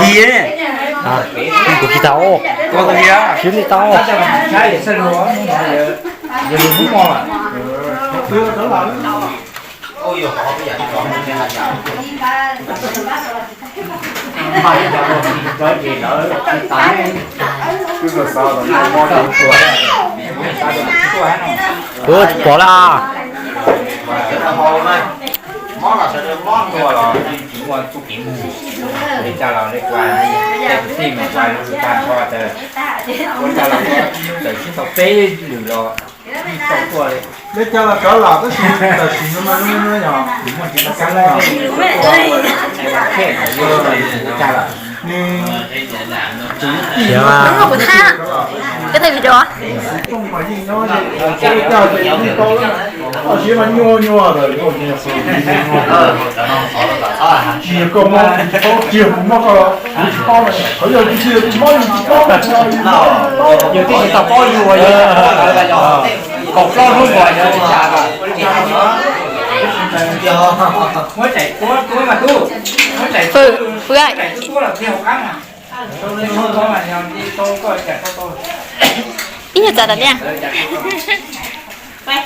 Gì ấy? của chị tao Có cái gì á? kiếm đi tao Cái để sân lúa giờ mình hút ngon à? Ôi dồi ôi, bây giờ còn cái hạt gạo. Cái gì đỡ tái bỏ ra Món là sẽ được món qua là chỉ qua chút điểm để choเราได้qua đểที่มันquaลูกการพอแต่คนจะเราก็แต่ที่ตกเต้หรือเราตกตัวเลย Lấy cho là cỡ lọt cái xịn là xịn nó nhỏ. đúng là chỉ là cái này khe này vô rồi cho là Nhưng dạ mà Đúng rồi của tha. Cái này video á. không phải gì nó cái cho thì không to lắm. Nó chỉ mà nhô rồi nó chỉ chỉ có mà chỉ mà có to này. Bây giờ chỉ mới to. nhiều khi tao có nhiều rồi cột lo luôn rồi giờ chả cả mới chạy cuối mà tu mới chạy Phừ ơi. chạy tu là theo khác mà tôi lên không có mà nhau đi tôi có chạy tôi Ít nhất giờ nha.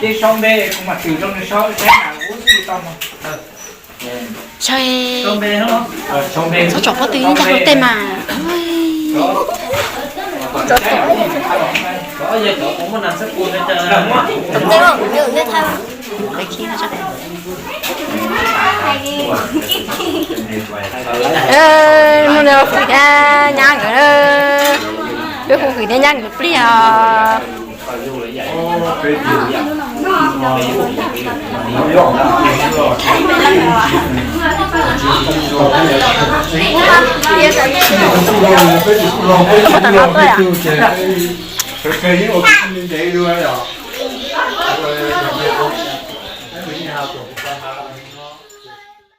đi xong đây cũng mà từ trong đi sau thế nào uống đi xong mà Trời. Cơm bê đúng không? xong đây Sao chọc có tí chắc có tên mà. Ôi. Có giờ cậu cũng có làm sắc cuốn hết trơn. Cầm tay không? Nhớ nhớ thay. Để khi nó chắc. Ê, muốn đâu phải nhang nữa. Biết không phải nên nhang được đi à. cái gì cũng như vậy luôn rồi.